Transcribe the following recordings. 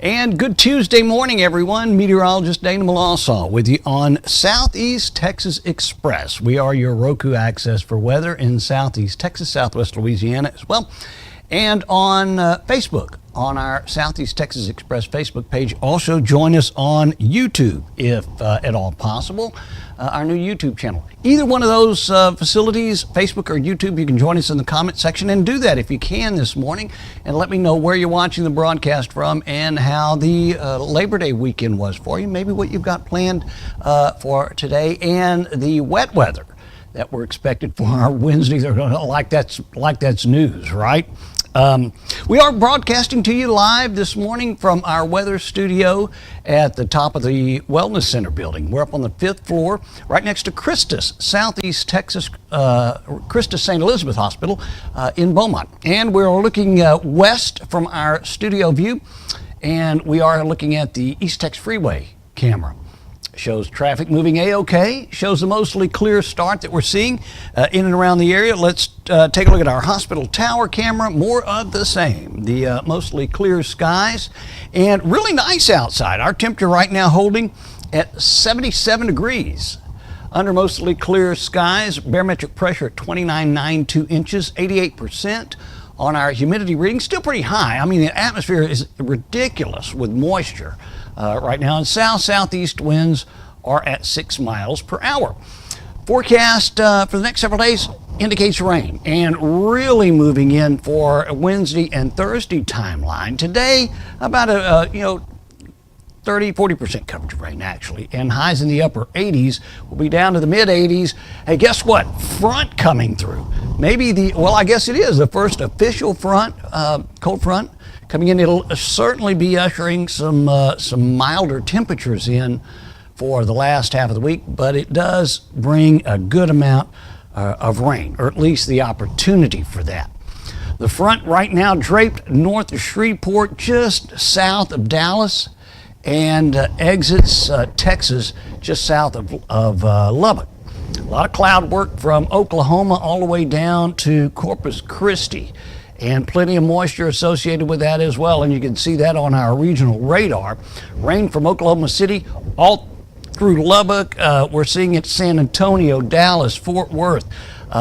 And good Tuesday morning, everyone. Meteorologist Dana Melancon with you on Southeast Texas Express. We are your Roku access for weather in Southeast Texas, Southwest Louisiana as well. And on Facebook, on our Southeast Texas Express Facebook page. Also join us on YouTube, if at all possible, our new YouTube channel. Either one of those facilities, Facebook or YouTube, you can join us in the comment section and do that if you can this morning. And let me know where you're watching the broadcast from and how the Labor Day weekend was for you. Maybe what you've got planned for today and the wet weather that we're expected for our Wednesday. They're going to like that's news, right? We are broadcasting to you live this morning from our weather studio at the top of the Wellness Center building. We're up on the 5th floor, right next to Christus, Southeast Texas, Christus St. Elizabeth Hospital in Beaumont. And we're looking west from our studio view, and we are looking at the East Tex Freeway camera. Shows traffic moving A-OK, shows a mostly clear start that we're seeing in and around the area. Let's take a look at our hospital tower camera. More of the same, the mostly clear skies and really nice outside. Our temperature right now holding at 77 degrees under mostly clear skies. Barometric pressure at 29.92 inches, 88%. On our humidity reading, still pretty high. I mean, the atmosphere is ridiculous with moisture right now, and southeast winds are at 6 miles per hour. Forecast for the next several days indicates rain, and really moving in for Wednesday and Thursday timeline. Today, about a 30-40% coverage of rain, actually, and highs in the upper 80s will be down to the mid 80s. Hey, guess what? Front coming through. Maybe I guess it is the first official front, cold front coming in. It'll certainly be ushering some milder temperatures in for the last half of the week, but it does bring a good amount of rain, or at least the opportunity for that. The front right now draped north of Shreveport, just south of Dallas, and exits Texas just south of Lubbock. A lot of cloud work from Oklahoma all the way down to Corpus Christi, and plenty of moisture associated with that as well, and you can see that on our regional radar. Rain from Oklahoma City all through Lubbock. We're seeing it San Antonio, Dallas, Fort Worth,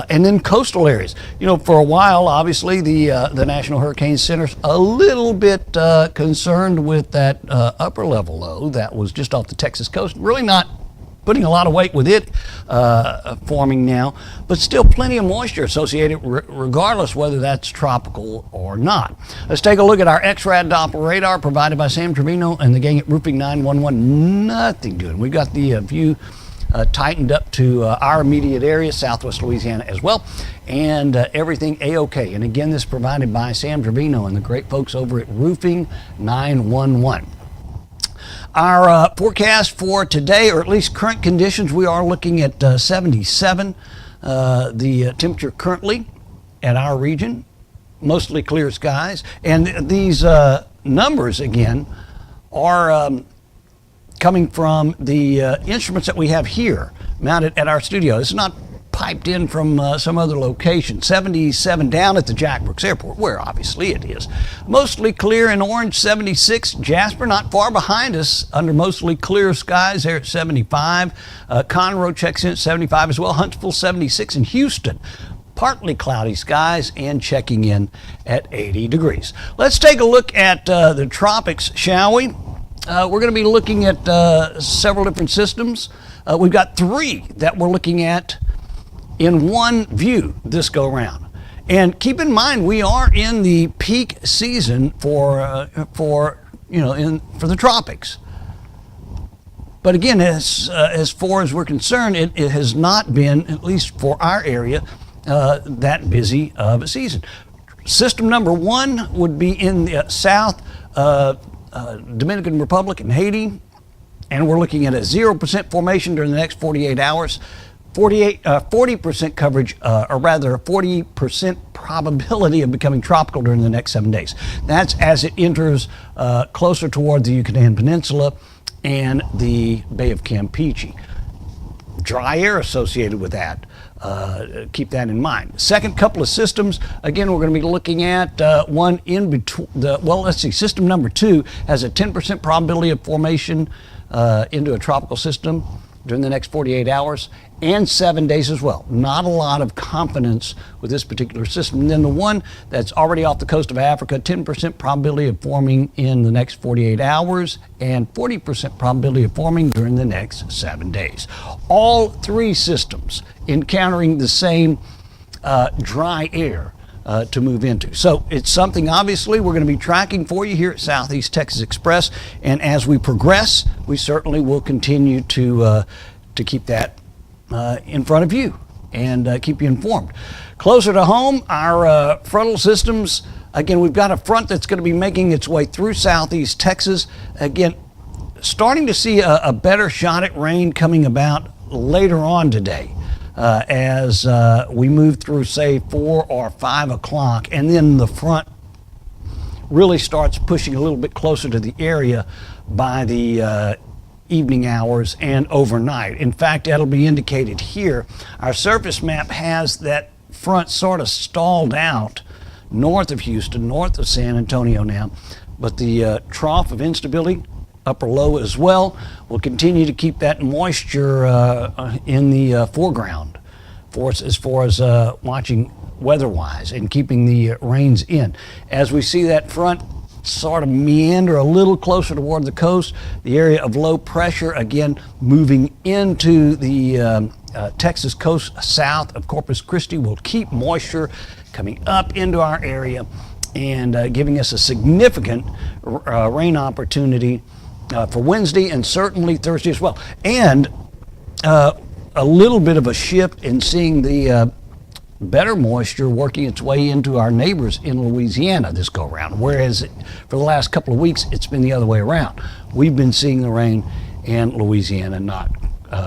and then coastal areas. You know, for a while, obviously, the National Hurricane Center's a little bit concerned with that upper level low that was just off the Texas coast. Really not putting a lot of weight with it forming now, but still plenty of moisture associated regardless whether that's tropical or not. Let's take a look at our X-Rad Doppler radar provided by Sam Trevino and the gang at Roofing 911. Nothing doing. We've got the view tightened up to our immediate area, Southwest Louisiana as well, and everything A-OK. And again, this is provided by Sam Trevino and the great folks over at Roofing 911. Our forecast for today, or at least current conditions, we are looking at 77. The temperature currently at our region, mostly clear skies. And these numbers, again, are coming from the instruments that we have here mounted at our studio. It's not piped in from some other location. 77 down at the Jack Brooks Airport, where obviously it is. Mostly clear in orange, 76. Jasper not far behind us under mostly clear skies there at 75. Conroe checks in at 75 as well. Huntsville 76, and Houston partly cloudy skies and checking in at 80 degrees. Let's take a look at the tropics, shall we? We're going to be looking at several different systems. We've got 3 that we're looking at in one view this go round. And keep in mind, we are in the peak season for the tropics. But again, as far as we're concerned, it has not been, at least for our area, that busy of a season. System number 1 would be in the south, Dominican Republic and Haiti, and we're looking at a 0% formation during the next 48 hours. 40% coverage, or rather a 40% probability of becoming tropical during the next 7 days. That's as it enters closer toward the Yucatan Peninsula and the Bay of Campeche. dry air associated with that. Keep that in mind. Second couple of systems, again, we're going to be looking at one in between. System number 2 has a 10% probability of formation into a tropical system during the next 48 hours and 7 days as well. Not a lot of confidence with this particular system. And then the one that's already off the coast of Africa, 10% probability of forming in the next 48 hours and 40% probability of forming during the next 7 days. All 3 systems encountering the same dry air to move into. So it's something obviously we're going to be tracking for you here at Southeast Texas Express, and as we progress, we certainly will continue to keep that in front of you and keep you informed. Closer to home, our frontal systems, again, we've got a front that's going to be making its way through Southeast Texas. Again, starting to see a better shot at rain coming about later on today. As we move through, say, 4 or 5 o'clock, and then the front really starts pushing a little bit closer to the area by the evening hours and overnight. In fact, that'll be indicated here. Our surface map has that front sort of stalled out north of Houston, north of San Antonio now, but the trough of instability, upper low as well, will continue to keep that moisture in the foreground for us as far as watching weather-wise and keeping the rains in. As we see that front sort of meander a little closer toward the coast, the area of low pressure again moving into the Texas coast south of Corpus Christi will keep moisture coming up into our area and giving us a significant rain opportunity for Wednesday and certainly Thursday as well. And a little bit of a shift in seeing the better moisture working its way into our neighbors in Louisiana this go around, whereas for the last couple of weeks it's been the other way around. We've been seeing the rain in Louisiana, not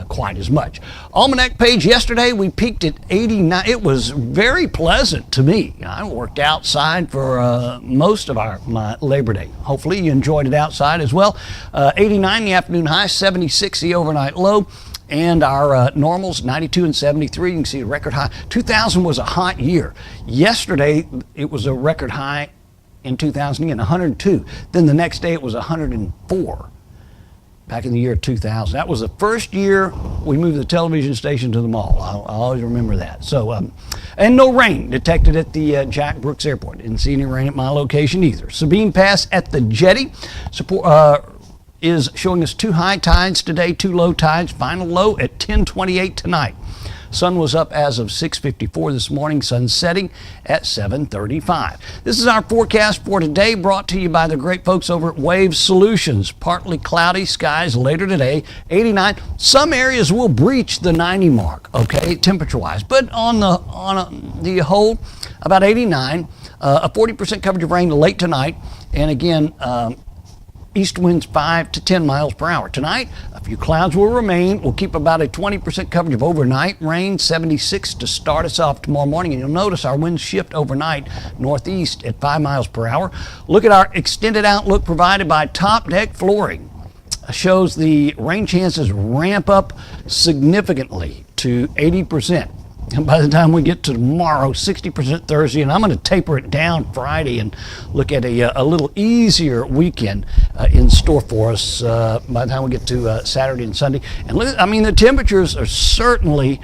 quite as much. Almanac page yesterday, we peaked at 89. It was very pleasant to me. I worked outside for most of my Labor Day. Hopefully you enjoyed it outside as well. 89 the afternoon high, 76 the overnight low. And our normals, 92 and 73. You can see a record high. 2000 was a hot year. Yesterday, it was a record high in 2000 again, 102. Then the next day, it was 104. Back in the year 2000. That was the first year we moved the television station to the mall. I'll always remember that. So, and no rain detected at the Jack Brooks Airport. Didn't see any rain at my location either. Sabine Pass at the jetty is showing us 2 high tides today, 2 low tides. Final low at 10:28 tonight. Sun was up as of 6:54 this morning, sun setting at 7:35. This is our forecast for today, brought to you by the great folks over at Wave Solutions. Partly cloudy skies later today, 89. Some areas will breach the 90 mark, okay, temperature-wise, but on the whole, about 89. A 40% coverage of rain late tonight, and again, east winds 5 to 10 miles per hour. Tonight, a few clouds will remain. We'll keep about a 20% coverage of overnight rain, 76 to start us off tomorrow morning. And you'll notice our winds shift overnight northeast at 5 miles per hour. Look at our extended outlook provided by Top Deck Flooring. Shows the rain chances ramp up significantly to 80%. And by the time we get to tomorrow, 60% Thursday, and I'm going to taper it down Friday and look at a little easier weekend in store for us by the time we get to Saturday and Sunday. And look, I mean, the temperatures are certainly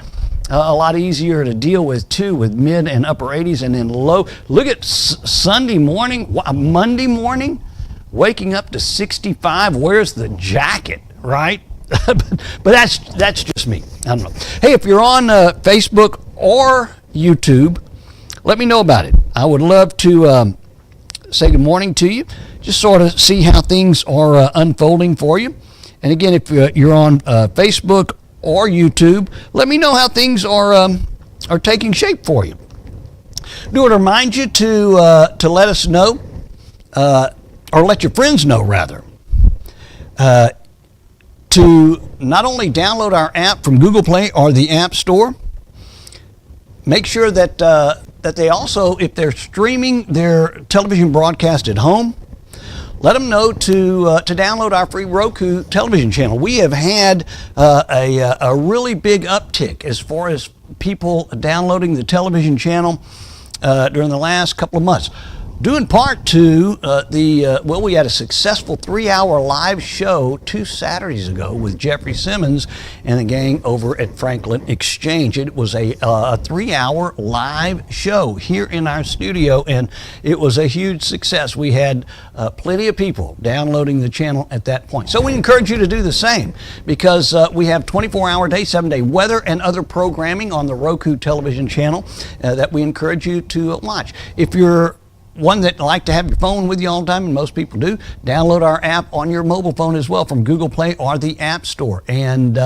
a lot easier to deal with too, with mid and upper 80s and then low. Look at Sunday morning, Monday morning, waking up to 65. Where's the jacket, right? But that's just me. I don't know. Hey, if you're on Facebook or YouTube, let me know about it. I would love to say good morning to you, just sort of see how things are unfolding for you. And again, if you're on Facebook or YouTube, let me know how things are taking shape for you. Do want to remind you to let us know, or let your friends know rather, to not only download our app from Google Play or the App Store, make sure that they also, if they're streaming their television broadcast at home, let them know to download our free Roku television channel. We have had a really big uptick as far as people downloading the television channel during the last couple of months. Due in part to we had a successful 3-hour live show 2 Saturdays ago with Jeffrey Simmons and the gang over at Franklin Exchange. It was a 3-hour live show here in our studio, and it was a huge success. We had plenty of people downloading the channel at that point. So we encourage you to do the same, because we have 24-hour day, 7-day weather and other programming on the Roku television channel that we encourage you to watch. If you're one that like to have your phone with you all the time, and most people do, download our app on your mobile phone as well from Google Play or the App Store. And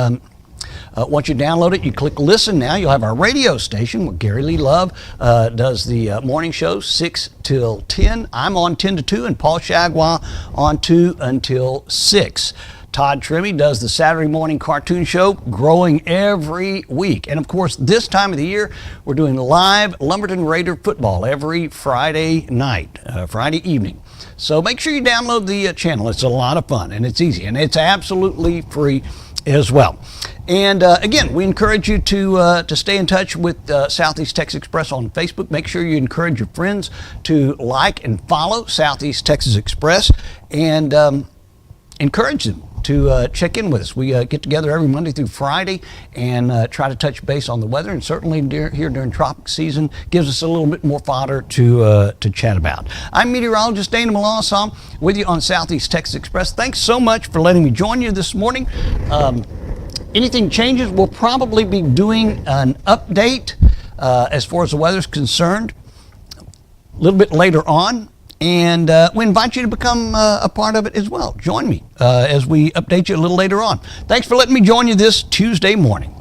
once you download it, you click listen. Now you'll have our radio station where Gary Lee Love does the morning show 6 till 10. I'm on 10 to 2, and Paul Shagwa on 2 until 6. Todd Trimmy does the Saturday morning cartoon show, growing every week. And of course, this time of the year, we're doing live Lumberton Raider football every Friday night, Friday evening. So make sure you download the channel. It's a lot of fun, and it's easy, and it's absolutely free as well. And again, we encourage you to stay in touch with Southeast Texas Express on Facebook. Make sure you encourage your friends to like and follow Southeast Texas Express, and encourage them to check in with us. We get together every Monday through Friday and try to touch base on the weather, and certainly here during tropic season gives us a little bit more fodder to chat about. I'm meteorologist Dana Melancon with you on Southeast Texas Express. Thanks so much for letting me join you this morning. Anything changes, we'll probably be doing an update as far as the weather's concerned a little bit later on. And we invite you to become a part of it as well. Join me as we update you a little later on. Thanks for letting me join you this Tuesday morning.